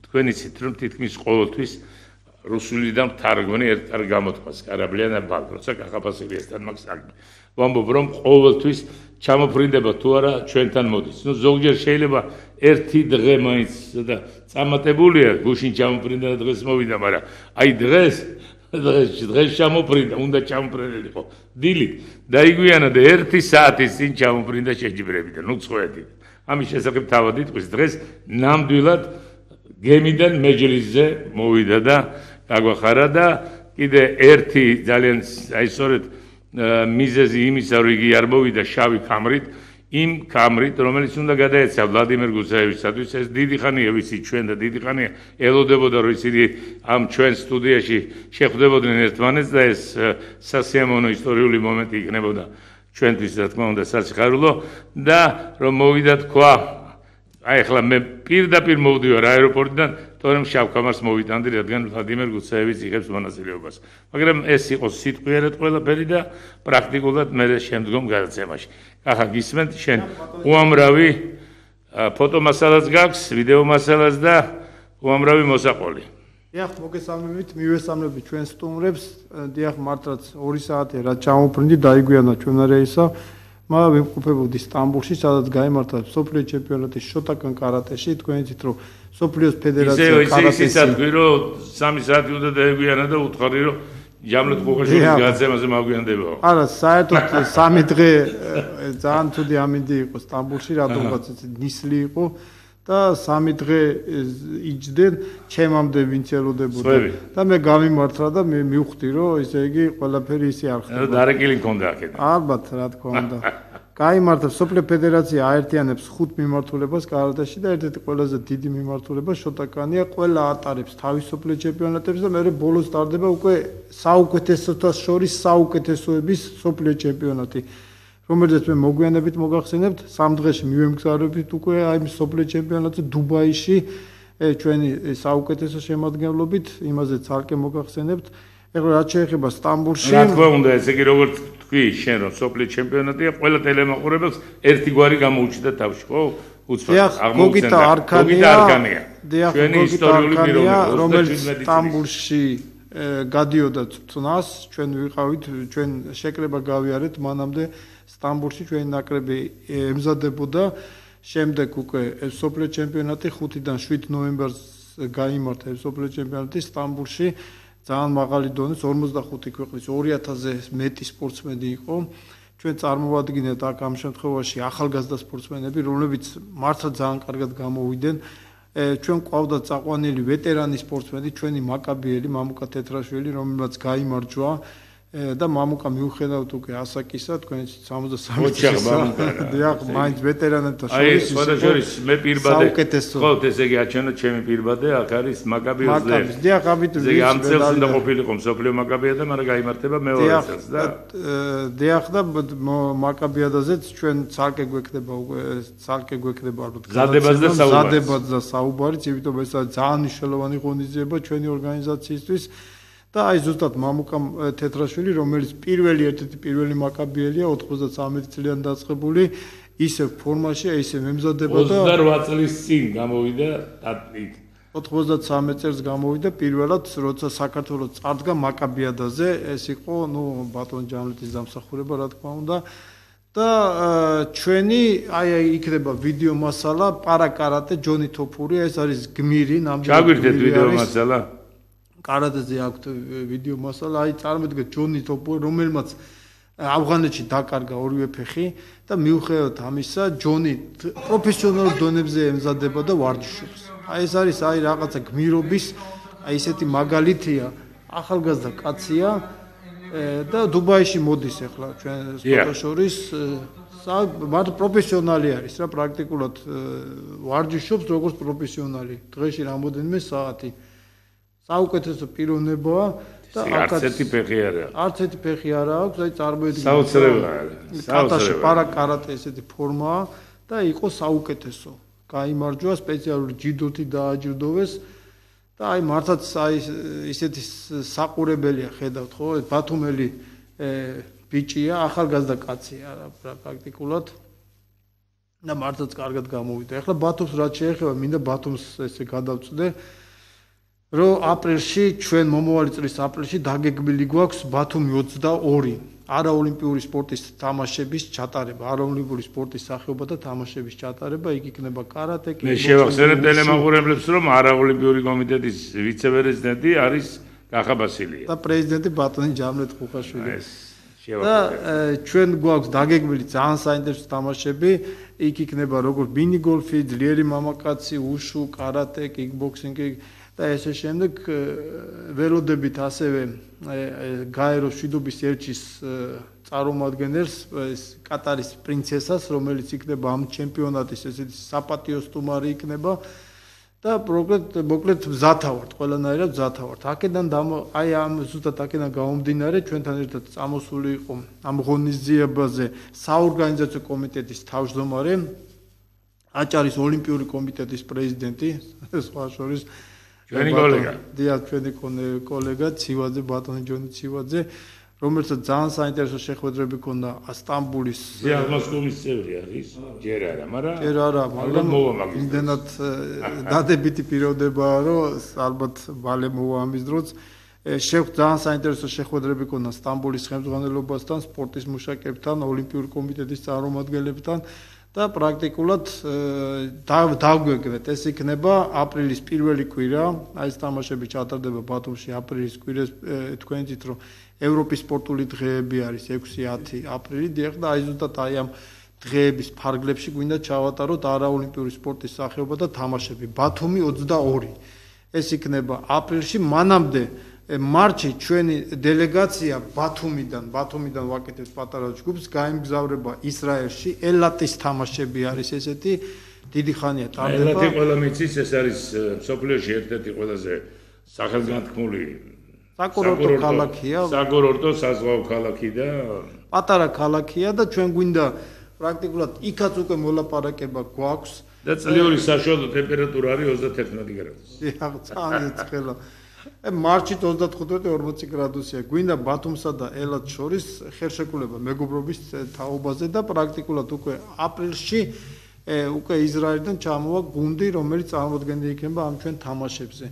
თქვენ იცით რომ თითქმის ყოველთვის რუსულიდან თარგმანი ერთ არ გამოთქვას კარაბლიანა ბალ როცა კახაბასილიასთან მაგ საქმე ვამბობ რომ ყოველთვის ჩამოფრინდება თუ არა ჩვენთან მოდის ნუ ზოგჯერ შეიძლება ერთი დღე მაინც და წამატებულია გუშინ ჩამოფრინდა და დღეს მოვიდა მაგრამ აი დღეს ჩამოფრინდა უნდა ჩამოფრინდიყო დილით დაიგვიანა და 1 საათის წინ ჩამოფრინდა შეჯიბრებიდან უცხოეთი ამის შესახებ თავად იტყვის დღეს ნამდვილად გემიდან მეჯლისზე მოვიდა და გაგვახარა და კიდე ერთი ძალიან აი სწორედ მიზეზი იმისა რომ იგი არ მოვიდა შავი კამრით იმ კამრით რომელიც უნდა გადაეცა ვლადიმერ გუსაევიჩსათვის ეს დიდი ხანია ვიცი ჩვენ და დიდი ხანია ელოდებოდა რომ ისინი ამ ჩვენ სტუდიაში შეხვდებოდნენ ერთმანეთს და ეს სასიამოვნო ისტორიული მომენტი იქნებოდა ჩვენთვის რა თქმა უნდა სასიხარულო და რომ მოვიდა თქვა აი ახლა მე პირდაპირ მოვდივარ აეროპორტიდან თორემ შავკამარს მოვიტანდი რადგან ვლადიმერ გუსაევიჩს იღებს მონაწილეობას მაგრამ ეს იყო სიტყვიერად ყველაფერი და პრაქტიკულად მე შემდგომ გადაცემაში ახლა გისმენთ შენ უამრავი ფოტომასალაც გაქვს ვიდეო მასალაც და უამრავი მოსაყოლი დიახ მოგესალმებით მივესალმებით ჩვენ სტუმრებს დიახ მართლაც 2 საათია რაც ჩამოფრინდი დაიგვიანა ჩვენ რეისა მაგრამ ვიმყოფებოდი სტამბულში, სადაც გაიმართა მსოფლიო ჩემპიონატი შოტაკან კარატეში, თქვენ იცით რომ მსოფლიოს ფედერაცია კარატეში ისე თქვი რომ 3 საათი უნდა დაეგვიანა და უთხარი რომ ჯამლეთ ყოყაშვილის გადაცემაზე მაგვიანდება. არა, საერთოდ 3 დღე ძალიან თუდი ამინდი იყო სტამბულში, რადგანაც ნისლი იყო და 3 დღე იჯდნენ ჩემამდე ვინც ელოდებოდა და მე გამიმართლა და მე მივხვდი რომ ესე იგი ყველაფერი ისე არ ხდება. დარეკილი მქონდა აქედან. ალბათ რა თქმა უნდა. გაიმართა მსოფლიო ფედერაცია აერთიანებს 5 მიმართულებას კარატეში და ერთ-ერთი ყველაზე დიდი მიმართულება შოტაკანია, ყველა ატარებს თავის მსოფლიო ჩემპიონატებს და მეორე ბოლოს ტარდება უკვე საუკეთესოთა შორის საუკეთესოების მსოფლიო ჩემპიონატი. რომელზეც მე მოგვიანებით მოგახსენებთ 3 დღეში მივემგზავრებით უკვე აი მსოფლიო ჩემპიონატზე დუბაიში ჩვენი საუკეთესო შემადგენლობით იმაზე ცალკე მოგახსენებთ ეხლა რაც შეეხება სტამბულში რა თქმა უნდა ესე იგი როგორც თქვი შენ რომ მსოფლიო ჩემპიონატია ყველა ტელემაყურებელს ერთი გვარი გამოუჩნდა თავში ხო უცბად აღმოჩნდა დიახ ჩვენი ისტორიული პიროვნება რომელიც სტამბულში გადიოდა წნას ჩვენ ვიყავით ჩვენ შეკრება გავიარეთ მანამდე სტამბულში ჩვენი ნაკრები ემზადებოდა შემდეგ უკვე მსოფლიო ჩემპიონატი 5-დან 7 ნოემბერს გაიმართა მსოფლიო ჩემპიონატი სტამბულში ძალიან მაღალი დონის 45 ქვეყნის 2000-ზე მეტი სპორტსმენი იყო ჩვენ წარმოვადგინეთ აქ ამ შემთხვევაში ახალგაზრდა სპორტსმენები რომლებიც მართლა ძალიან კარგად გამოვიდნენ ჩვენ ყავდა წაყვანილი ვეტერანი სპორტსმენი ჩვენი მაკაბიელი მამუკა თეთრაშვილი რომელმაც გაიმარჯვა და მამუკა მიუხედავთ უკვე ასაკისა თქვენ 63 წელსა დიახ მაინც ვეტერანებთან შორის შორის მე პირბადე ხო ესე იგი აჩვენა ჩემი პირბადე აქ არის მაკაბი ოზლევსკი დიახ ამით ესე იგი ამ წელს უნდა ყოფილიყო მსოფლიო მაკაბია და მაგრამ გაიმართება მეორე წელს და დიახ და მაკაბიადაზეც ჩვენ ცალკე გვექნება უკვე ცალკე გვექნება ალბათ ზადებაც და საუბარიც იმიტომ ეს ძალიან მნიშვნელოვანი ღონისძიება ჩვენი ორგანიზაციისთვის და აი ზუსტად მამუკა თეთრაშვილი რომელიც ერთ-ერთი პირველი მაკაბიელია 93 წლიდან დაწყებული ისე ფორმაში ისე მემზადება და 28 წლის წინ გამოვიდა ატლეტ 93 წელს გამოვიდა პირველად როცა საქართველოს წარდგა მაკაბიადაზე ეს იყო ნუ ბატონ ჯამლეთის დამსახურება რა თქმა უნდა და ჩვენი აი იქნება ვიდეო მასალა პარაკარატე ჯონი თოფური ეს არის გმირი ნამდვილად ჩაგვირთეთ ვიდეო მასალა კარატეზე აქვს ვიდეო მასალა, აი წარმოიდგინეთ ჯონი თოპური, რომელმაც ავღანეთში დაკარგა ორივე ფეხი და მიუხედავად ამისა, ჯონი პროფესიონალურ დონეზე ემზადება და ვარჯიშობს. აი ეს არის აი რაღაცა გმირობის, აი ესეთი მაგალითია, ახალგაზრდა კაცია და დუბაიში მოდის ახლა ჩვენ სპორტაშორის მაგრამ პროფესიონალი არის რა, პრაქტიკულად ვარჯიშობს როგორც პროფესიონალი. დღეში რამოდენიმე საათი საუკეთესო პიროვნებაა და არც ერთი ფეხი არა. არც ერთი ფეხი არა აქვს, აი წარმოედგინეთ. საოცრებაა. კატაში პარაკარატე ესეთი ფორმაა და იყო საუკეთესო. გაიმარჯვა სპეციალური ჯილდოთი დააჯილდოვეს და აი მართლაც აი ისეთი საყურებელია ხედავთ ხო? ბათუმელი ბიჭია, ახალგაზრდა კაცია რა პრაქტიკულად. და მართლაც კარგად გამოვიდა. ეხლა ბათუმს რაც შეეხება, მინდა ბათუმს ესე გადავწვდე, რომ აპრილში ჩვენ მომავალი წლის აპრილში დაგეგმილი გვაქვს ბათუმი 22 არაოლიმპიური სპორტის თამაშების ჩატარება, არაოლიმპიური სპორტის სახეობა და თამაშების ჩატარება, იქ იქნება კარატე, კიკბოქსინგი. მე შევახსენებ ტელემაყურებლებს, რომ არაოლიმპიური კომიტეტის ვიცე-პრეზიდენტი არის კახაბასილია და პრეზიდენტი ბატონი ჯამლეთ ხუხაშვილი. და ჩვენ გვაქვს დაგეგმილი ძალიან საინტერესო თამაშები, იქ იქნება როგორც მინი გოლფი, ძლიერი მამაკაცი, უშუ, კარატე, კიკბოქსინგი და ესე შემდეგ ველოდებით ასევე გაეროს მშვიდობის ელჩის წარმომადგენელს კატარის პრინცესას, რომელიც იქნება ამ ჩემპიონატის ესეთი საპატიო სტუმარი იქნება და მოკლედ მზათა ვართ, ყველანაირად მზათა ვართ. აქედან აი ამ ზუსტად აქედან გამომდინარე ჩვენთან ერთად წამოსული იყო ამ ღონისძიებაზე საორგანიზაციო კომიტეტის თავმჯდომარე, აჭარის ოლიმპიური კომიტეტის პრეზიდენტი, სხვა შორის ჩვენი კოლეგა. დიახ, ჩვენი კოლეგა ცივაძე, ბატონი ჯონი ცივაძე, რომელსაც ძალიან საინტერესო შეხვედრები ჰქონდა სტამბულის დიაგნოსტიკის წევრი არის, ჯერ არა, მაგრამ იმდენად დადებითი პიროვნებაა, რომ ალბათ მალე მოვა ამის დროც. ძალიან საინტერესო შეხვედრები ჰქონდა სტამბულის ხელმძღვანელობასთან, სპორტის მუშაკებთან, ოლიმპიური კომიტეტის წარმომადგენლებთან და პრაქტიკულად დავგვეგმეთ, ეს იქნება აპრილის პირველი კვირა, აი ეს თამაშები ჩატარდება ბათუმში აპრილის კვირას, თქვენ იცით რომ ევროპის სპორტული დღეები არის 6-10 აპრილი, დიახ და აი ზუსტად აი ამ დღეების ფარგლებში გვინდა ჩავატაროთ არაოლიმპიური სპორტის სახეობა და თამაშები. ბათუმი 22. ეს იქნება აპრილში, მანამდე მარტში ჩვენი დელეგაცია ბათუმიდან ვაკეთებთ პატარა ჯგუფს, გაემგზავრება ისრაელში, ელატის თამაშები არის ესეთი, დიდი ხანია ტარდება. ელატი ყველა მიცის, ეს არის მსოფლიოში ერთ-ერთი ყველაზე სახელგანთქმული საკურორტო ქალაქია, საკურორტო საზღვაო ქალაქი და პატარა ქალაქია და ჩვენ გვინდა პრაქტიკულად იქაც უკვე მოლაპარაკება გვაქვს და წლიური საშუალო ტემპერატურა არის 31 გრადუსი. დიახ, ძალიან ცხელა. მარტში 35-40 გრადუსია. გვინდა ბათუმსა და ელატს შორის ხელშეკრულება მეგობრობის თაობაზე და პრაქტიკულად უკვე აპრილში უკვე ისრაელიდან ჩამოვა გუნდი, რომელიც წარმოადგენდა იქნება ამ ჩვენ თამაშებზე.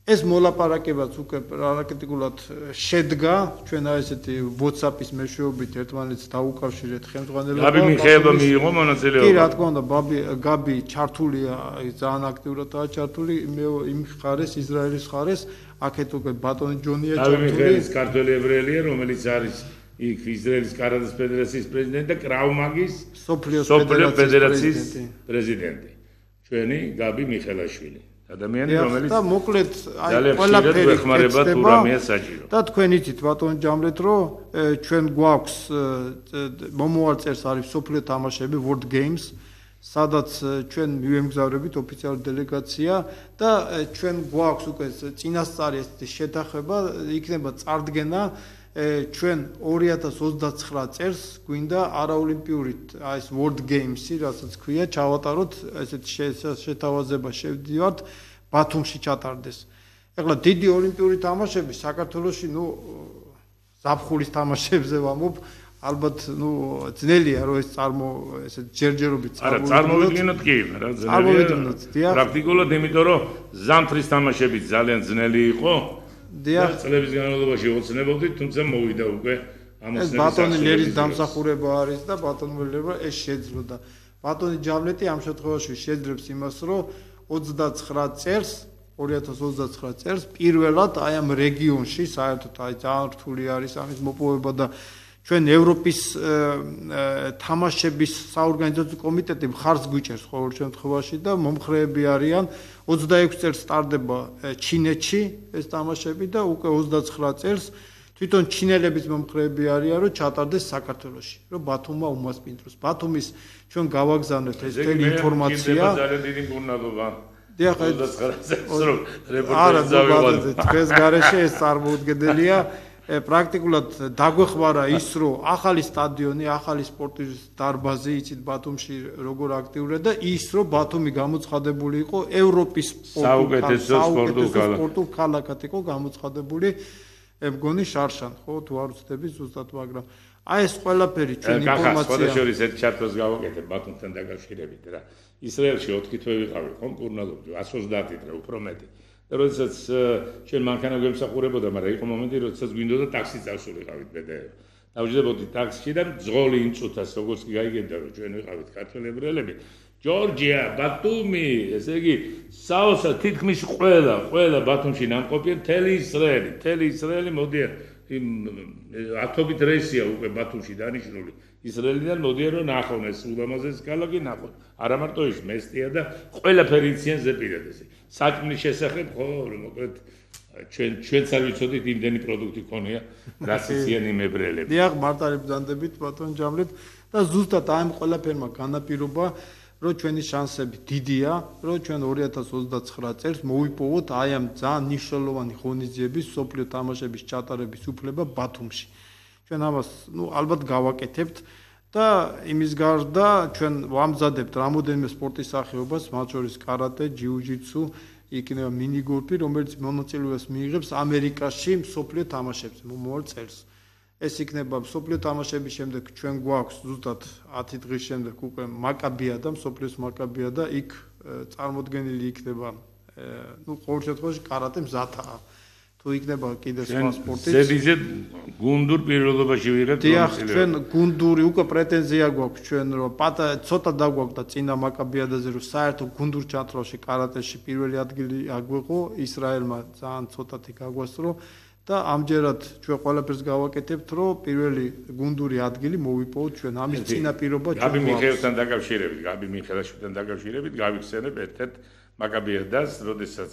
ეს მოლაპარაკებაც უკვე პრაქტიკულად შედგა, ჩვენ აი ესეთი WhatsApp-ის მეშვეობით ერთმანეთს დაუკავშირეთ ხელმძღვანელობა. გაბი მიხეილმა მიიღო მონაწილეობა. კი, რა თქმა უნდა, გაბი ჩართულია, ძალიან აქტიურადაა ჩართული იმ ხარეს, ისრაელის ხარეს, აქეთ უკვე ბატონი ჯონია ჩართული. გაბი მიხეილის ქართველი ებრაელია, რომელიც არის იქ ისრაელის კარატეს ფედერაციის პრეზიდენტი და კრავმაგის სოფლიოს ფედერაციის პრეზიდენტი. ჩვენი გაბი მიხელაშვილი. ადამიანი რომელიც და მოკლედ აი ყველაფერი ეხმარება თუ რამეა საჭირო. და თქვენ იცით ბატონო ჯამლეთ რომ ჩვენ გვაქვს მომავალ წელს არის სოფლიო თამაშები World Games, სადაც ჩვენ მივემგზავრებით ოფიციალური დელეგაცია და ჩვენ გვაქვს უკვე წინასწარი ესეთი შეთანხმება, იქნება წარდგენა ჩვენ 2029 წელს გვინდა არაოლიმპიური აი ეს World Games-ი, რასაც ქვია, ჩავატაროთ ესეთი შეთავაზება შევდივართ ბათუმში ჩატარდეს. ეხლა დიდი ოლიმპიური თამაშები საქართველოში, ზაფხულის თამაშებზე ვამბობ, ალბათ, ძნელია რომ ეს ესეთ ჯერჯერობით წარმოვიდგინოთ კი, რა ძნელია. პრაქტიკულად იმიტომ რომ ზამთრის თამაშები ძალიან ძნელი იყო. დიახ, წლების განმავლობაში ოცნებობდით, თუმცა მოვიდა უკვე ამოსნების ბატონი ლერის დამსახურება არის და ბატონი ლერა ეს შეძლო და ბატონი ჯამლეტი ამ შემთხვევაში შეძლებს იმას, რომ 29 წელს 2029 წელს პირველად აი ამ რეგიონში საერთოდ აი ძალიან რთული არის ამის მოპოვება და ჩვენ ევროპის თამაშების საორგანიზაციო კომიტეტი მხარს გვიჭერს ყოველ შემთხვევაში და მომხრეები არიან 26 წელს სტარდება ჩინეთში ეს თამაშები და უკვე 29 წელს თვითონ ჩინელების მომხრეები არიან რომ ჩატარდეს საქართველოში რომ ბათუმმა უმასპინძლოს ბათუმის ჩვენ გავაგზავნეთ ეს თელი ინფორმაცია ძალიან დიდი მგონიაობა დიახ 29 წელს რომ რეპორტაჟი დავიღოთ დღეს გარეშე ეს წარმოუდგენელია პრაქტიკულად დაგვეხმარა ის რომ ახალი სტადიონი, ახალი სპორტის დარბაზი იცით ბათუმში როგორ აქტიურია და ის რომ ბათუმი გამოცხადებული იყო ევროპის საუკეთესო სპორტულ ქალაქად იყო გამოცხადებული მგონი შარშან, ხო თუ არ ვცდები ზუსტად, მაგრამ აი ეს ყველაფერი ჩვენ ინფორმაცია. სხვადასხვა ერთ ჩარტოს გავაკეთებ ბათუმთან დაკავშირებით რა. ისრაელში 4 თვე ვიყავი ხომ კურნალობდი 130 დღე უფრო მეტი. და როდესაც ჩვენ მანქანა გვემსახურებოდა, მაგრამ იყო მომენტი, როდესაც გვინდოდა ტაქსი წავსულიყავით ბედეო. დავჯდებოდი ტაქსში და ძღოლი იმწუთას როგორც კი გაიგებდა რომ ჩვენ ვიყავით ქართველი ებრაელები. ჯორჯია, ბათუმი, ესე იგი, საოსა თითქმის ყველა ბათუმში ნამყოფია მთელი ისრაელი მოდიან იმ ათობით რეისია უკვე ბათუმში დანიშნული ისრაელიდან მოდიან რომ ნახონ ეს ულამაზეს ქალაქი ნახონ. არა მარტო ის მესტია და ყველაფერი იციან ზეპირადესი. საჭმლის შესახებ ხო მოკლედ ჩვენც არ ვიცოდით იმდენი პროდუქტი ქონია რაც იციან იმ ებრაელები. დიახ, მართალი ბრძანდებით ბატონ ჯამლეთ და ზუსტად აი ამ ყველაფერმა განაპირობა რომ ჩვენი შანსები დიდია, რომ ჩვენ 2029 წელს მოვიპოვოთ აი ამ ძალიან მნიშვნელოვანი ღონისძიების სოფლიო თამაშების ჩატარების უფლება ბათუმში. ჩვენ ამას ალბათ გავაკეთებთ და იმის გარდა ჩვენ ვამზადებთ რამოდენიმე სპორტის სახეობას, მათ შორის კარატე, ჯიუ-ჯიტსუ, იქნება მინიგოლფი, რომელიც მონაწილეობას მიიღებს ამერიკაში სოფლიო თამაშებზე მომავალ წელს. ეს იქნება სოფლიო თამაშების შემდეგ ჩვენ გვაქვს ზუსტად 10 დღის შემდეგ უკვე მაკაბია და სოფლიოს მაკაბია და იქ წარმოდგენილი იქნება ყოველ შემთხვევაში კარატე მზადაა. თუ იქნება კიდე სხვა სპორტიც. ზედიზედ გუნდურ პირველობაში ვიღებთ დიახ, ჩვენ გუნდური უკვე პრეტენზია გვაქვს ჩვენ რომ ცოტა დაგვაქვს და წინა მაკაბიადაზე რომ საერთო გუნდურ ჩათვლაში კარატეში პირველი ადგილი აგვეყო ისრაელმა ძალიან ცოტათი გაგვასწრო. და ამჯერად ჩვენ ყველაფერს გავაკეთებთ, რომ პირველი გუნდური ადგილი მოვიპოვოთ ჩვენ. ამის წინაპირობა ჩვენ გაბი მიხეილთან დაკავშირებით, გავიხსენებ ერთ-ერთ მაკაბიადას, როდესაც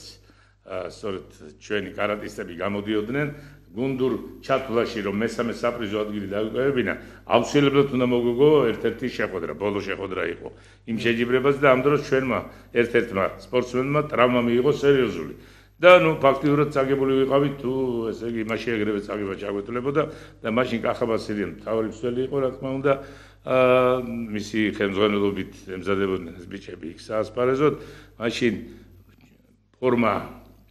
სწორედ ჩვენი კარატისტები გამოდიოდნენ გუნდურ ჩათვლაში, რომ მესამე საპრიზო ადგილი დაგვიყვებინა, აუცილებლად უნდა მოგვიგო ერთ-ერთი შეხვედრა, ბოლო შეხვედრა იყო იმ შეჯიბრებას და ამ დროს ჩვენმა ერთ-ერთმა სპორტსმენმა ტრავმა მიიღო სერიოზული. და ფაქტიურად წაგებული ვიყავით თუ ესე იგი იმაში ეგრევე წაგება ჩაგვეთულებოდა და მაშინ კახაბასილიამ მთავარი მსვლელი იყო რა თქმა უნდა მისი ხელმძღვანელობით ემზადებოდნენ ეს ბიჭები იქ საასპარეზოდ მაშინ ფორმა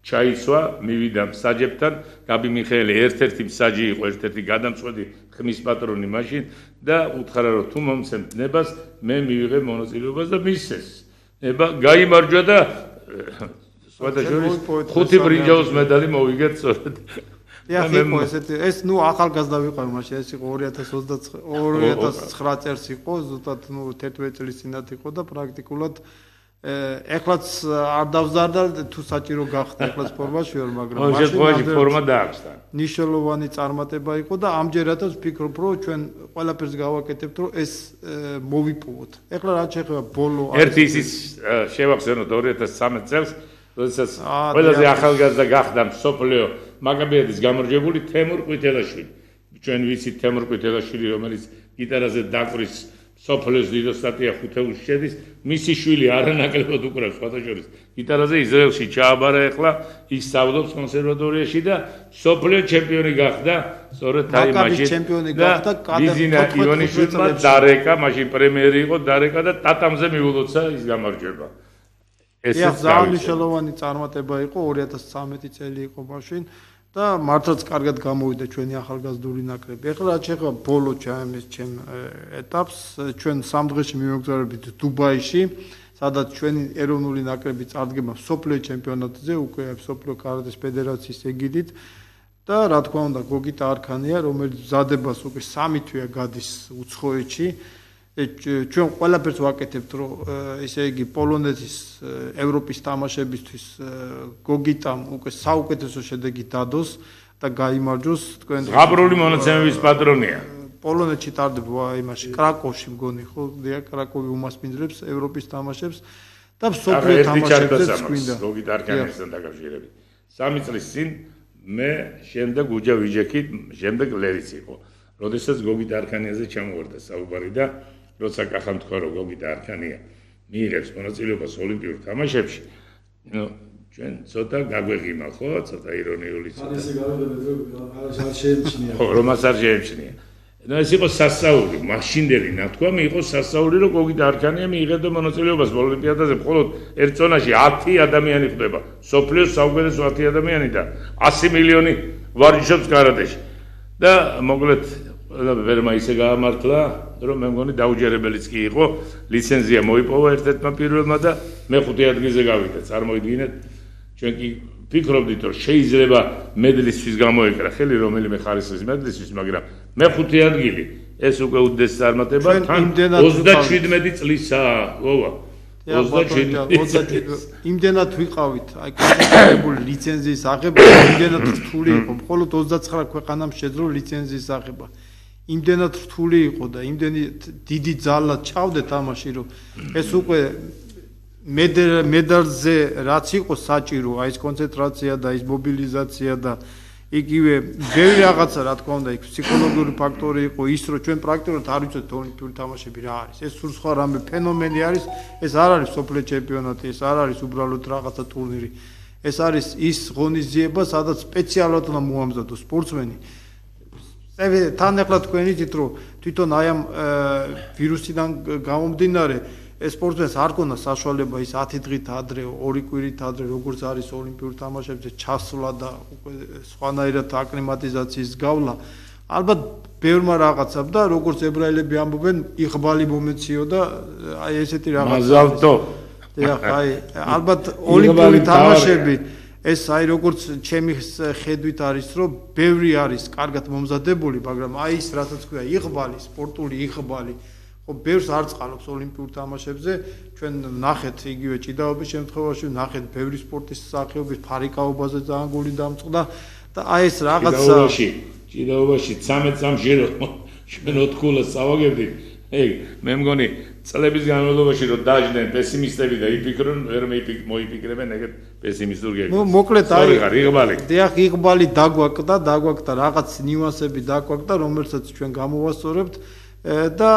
ჩაისვა მივიდა მსაჯებთან გაბი მიხეილი ერთ-ერთი მსაჯი იყო ერთ-ერთი გადამწყვეტი ხმის პატრონი მაშინ და უთხრა რომ თუ მომცემთ ნებას მე მივიღებ მონაწილეობას და მისცეს ნება გაიმარჯვა და ხუთი ბრინჯაოს медаლი მოვიგეთ სწორედ. დიახ, იყო ესეთი ეს ახალგაზრდა ვიყავი მაშინ ეს იყო 2009 წელს იყო ზუსტად 11 წლის წინათ იყო და პრაქტიკულად ეხლაც არ დავზარდა თუ საჭირო გახდა ეხლაც ფორმაში ვარ მაგრამ მაშინ ფორმა დააქვს. ნიშნულოვანი წარმატება იყო და ამჯერადაც ვფიქრობ რომ ჩვენ ყველაფერს გავაკეთებთ რომ ეს მოვიპოვოთ. ეხლა რაც შეეხება ბოლო ერთი ის შევახსენოთ 2013 წელს როდესაც ყველაზე ახალგაზრდა გახდა სოფლიო მაკაბიადის გამარჯვებული თემურ ყვითელაშვილი. ჩვენ ვიცით თემურ ყვითელაშვილი რომელიც გიტარაზე დაკვრის სოფლიოს დიდ სტატია ხუთეულში შედის, მისი შვილი არანაკლებად უკრავს სხვათაშორის გიტარაზე ისრაელში ჩააბარა ეხლა ის სწავლობს კონსერვატორიაში და სოფლიო ჩემპიონი გახდა სწორედ აი მაშინ ჩემპიონი გახდა ბიზინა იონიშვილმა დარეკა მაშინ პრემიერი იყო დარეკა და ტატამზე მიულოცა ის გამარჯვება. ეს ძალიან მნიშვნელოვანი წარმატება იყო 2013 წელი იყო მაშინ და მართლაც კარგად გამოვიდა ჩვენი ახალგაზრდული ნაკრები. ეხლა რაც შეეხება ბოლო ჩემს ეტაპს ჩვენ სამ დღეში მივეგზავნებით დუბაიში, სადაც ჩვენი ეროვნული ნაკრები წარდგება სოფლიო ჩემპიონატზე, უკვე სოფლიო კარატეს ფედერაციის ეგიდით და რა თქმა უნდა გოგიტა არქანია, რომელიც მზადებას უკვე 3 თვეა გადის უცხოეთში. ჩვენ ყველაფერს ვაკეთებთ რომ ესე იგი პოლონეთის ევროპის თამაშებისთვის გოგიტამ უკვე საუკეთესო შედეგი დადოს და გაიმარჯვოს თქვენ ზღაპრული მონაცემების პატრონია პოლონეთში ტარდება იმაში კრაკოვში მგონი ხო დია კრაკოვი უმასპინძლებს ევროპის თამაშებს და სოფლიო თამაშებზეც გვინდა გოგიტა არქანიასთან დაკავშირებით 3 წლის წინ მე შემდეგ უჯა ვიჯექით შემდეგ ლერიც იყო როდესაც გოგიტა არქანიაზე ჩამოვარდა საუბარი და როცა კახამ თქვა რომ გოგიტა არქანია მიიღებს მონაწილეობას ოლიმპიურ თამაშებში ნუ ჩვენ ცოტა გაგვეღიმა ხო ცოტა ირონიული ცოტა ეს გავიგებთ რომ არ შეემჩნია ხო რომ არ შეემჩნია და ეს იყო სასწაული მაშინდელი ნათქვამი იყო სასწაული რომ გოგიტა არქანია მიიღებდა მონაწილეობას ოლიმპიადაზე მხოლოდ ერთ ზონაში 10 ადამიანი ხდება სოფლიოს საუკეთესო 10 ადამიანი და 100 მილიონი ვარჯიშობს კარატეში და მოკლედ ვერმა ისე გაამართლა, რომ მე მგონი დაუჯერებელიც კი იყო, ლიცენზია მოიპოვა ერთ-ერთმა პირველმა და მეხუთე ადგილზე გავიდა. წარმოიდგინეთ, ჩვენ კი ვფიქრობდით, რომ შეიძლება მედლისთვის გამოეკრა ხელი რომელიმე ხარისხის მედლისთვის, მაგრამ მეხუთე ადგილი ეს უკვე უდიდეს წარმატება, თან 37 წლისაა, ვოვა. 27 იმდენად ვიყავით, აი კონკრეტული ლიცენზიის აღება, იმდენად რთული იყო, მხოლოდ 29 ქვეყანამ შეძლო ლიცენზიის აღება. იმდენად რთული იყო და იმდენი დიდი ძალა ჩავდე თამაში, რომ ეს უკვე მედალზე რაც იყო საჭირო, აი ეს კონცენტრაცია და ის მობილიზაცია და იგივე ბევრი რაღაცა რა თქმა უნდა, იქ ფსიქოლოგიური ფაქტორი იყო ის, რომ ჩვენ პრაქტიკულად არ ვიცით ოლიმპიური თამაშები რა არის. ეს სულ სხვა რამე ფენომენი არის, ეს არ არის სოფლიო ჩემპიონატი, ეს არ არის უბრალოდ რაღაცა ტურნირი. ეს არის ის ღონისძიება, სადაც სპეციალურად უნდა მოამზადოს სპორტსმენი. თან ახლა თქვენ იცით, რომ თვითონ აი ამ ვირუსიდან გამომდინარე ეს სპორტსმენს არ ქონდა საშუალება ის 10 დღით ადრე, 2 კვირით ადრე, როგორც არის ოლიმპიურ თამაშებზე ჩასვლა და უკვე სხვანაირად აკლიმატიზაციის გავლა. ალბათ ბევრმა რაღაცა და როგორც ებრაელები ამბობენ, იღბალი მომეციო და აი ესეთი რაღაცა. მაზალტო. აი, ალბათ ოლიმპიური თამაშები ეს აი როგორც ჩემი ხედვით არის, რომ ბევრი არის კარგად მომზადებული, მაგრამ აი ის რასაც ქვია იღბალი, სპორტული იღბალი ბევრს არ წყალობს ოლიმპიურ თამაშებზე, ჩვენ ნახეთ იგივე ჭიდაობის შემთხვევაში, ნახეთ ბევრი სპორტის სახეობის ფარიკაობაზე ძალიან გული დამწყდა და აი ეს რაღაცა ჭიდაობაში 13 წამში ჩვენ ოთხკულას წავაგებდით. მე მგონი წლების განმავლობაში რომ დაждდნენ პესიმისტები და იფიქრონ, ვერ მოიფიქრებენ ეგეთ პესიმისტურ გეგმას. მოკლედ აი იღბალი. დიახ, იღბალი დაგვაკდა რაღაც ნიუანსები დაგვაკდა, რომელსაც ჩვენ გამოვასწორებთ. და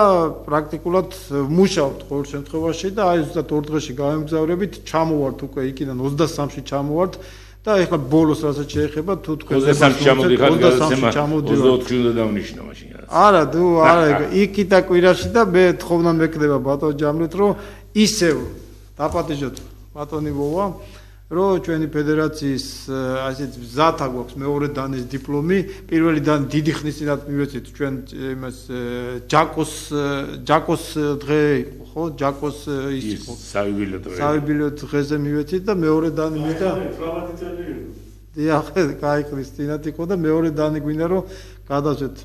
პრაქტიკულად მუშაობთ ყოველ შემთხვევაში და აი ზუსტად 2 დღეში გავემგზავრებით, ჩამოვართ უკვე იქიდან 23-ში ჩამოვართ და ეხლა ბოლოს რასაც შეეხება თუ თქვენ 23-ში ჩამოდიხარ, 24-ში უნდა დავნიშნო მაშინ. არა, იქით და კვირაში და მე თხოვნა მექნება ბატონ ჯამრეთ, რომ ისევ დაპატიჟოთ ბატონი ვოვა, რომ ჩვენი ფედერაციის ასეთ მზათა გვაქვს მეორე დანის დიპლომი, პირველი დანი დიდი ხნის წინათ მივეცეთ ჩვენ იმას ჯაკოს დღე იყო, ხო? ჯაკოს ის იყო. საიუბილეო დღეზე მივეცით და მეორე დანი მინდა. დიახ, კაი ქრისტინათ იყო და მეორე დანი გვინდა რომ გადავწეთ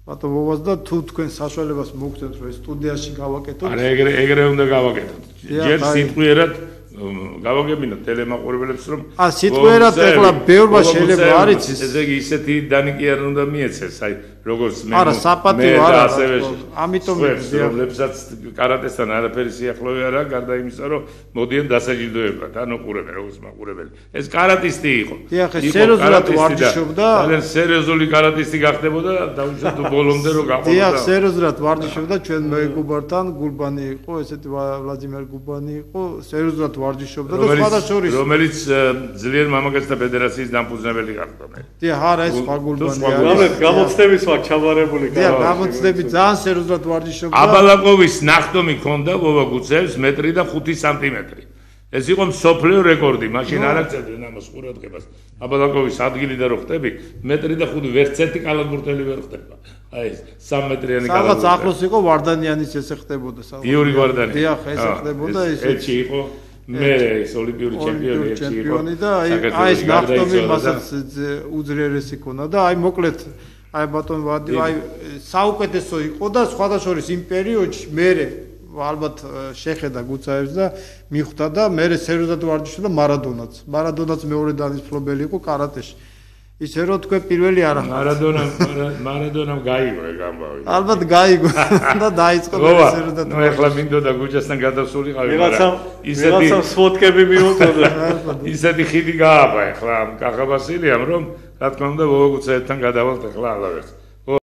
ბატონ ვოვას და თუ თქვენ საშუალებას მოგცემთ რომ სტუდიაში გავაკეთოთ. არა, ეგრე უნდა გავაკეთოთ. ჯერ სიტყვიერად გავაგებინოთ ტელემაყურებელებს რომ სიტყვიერად ეხლა ბევრმა შეიძლება არ იცის. ესე იგი ისეთი დანი კი არ უნდა მიეცეს, აი როგორც მე არა საპატიო არა ამიტომ რომლებსაც კარატესთან არაფერი სიახლოვე არა, გარდა იმისა რომ მოდიან დასაჯილდოებად, ანუ ყურებენ როგორც მაყურებელი. ეს კარატისტი იყო. დიახ, სერიოზულად ვარჯიშობდა. ძალიან სერიოზული კარატისტი გახდებოდა დაუშვათ ბოლომდე რომ გაყოლოდა. დიახ, სერიოზულად ვარჯიშობდა, ჩვენ მეგობართან გულბანი იყო, ესეთი ვლადიმერ გულბანი იყო, სერიოზულად ვარჯიშობდა და სხვადასხვა რომელიც ძლიერ მამაკაცთა ფედერაციის დამფუძნებელი გახდა მე. დიახ, არა ეს სხვა გულბანი არის. გამოცდების ჩავარებული კაცი. დიახ, გამოცდები ძალიან სერიოზულად ვარჯიშობდა. აბალაკოვის ნახტომი ქონდა ვოვა გუცევს 1 და 5 სანტიმეტრი. ეს იყო მსოფლიო რეკორდი, მაშინ არ აღწევდნენ ამას ყურადღებას. აბალაკოვის ადგილი და რო ხტები 1 და 5 ვერც ერთი კალათბურტელი ვერ ხტება. აი ეს 3 მეტრიანი კალათბურტელი. სადაც ახლოს იყო ვარდანიანის ესე ხტებოდა სადაც. იური ვარდანი. დიახ, ესე ხდებოდა ეს. ერთი იყო მე ეს ოლიმპიური ჩემპიონი ერთი იყო. და აი ეს ნახტომი მასაც უძლიერესი ქონა და აი მოკლედ აი ბატონ ვადი აი საუკეთესო იყო და სხვადასხვა იმ პერიოდში მე ალბათ შეხედა გუცაევს და მიხვდა და მე სერიოზად ვარჯიშობდა მარადონაც მეორე დანის მფლობელი იყო კარატეში. ისე რომ თქვენ პირველი არა მარადონამ გაიგო ეგ ამბავი. ალბათ გაიგო და დაიწყო სერიოზად. ნუ ეხლა მინდოდა გუჯასთან გადასულიყავი, მაგრამ ისეთი სვოტკები მიუწოდა. ისეთი ხიდი გააბა ეხლა კახაბასილიამ რომ რა თქმა უნდა ვოგუცაევთან გადავალთ ეხლა ალავერს.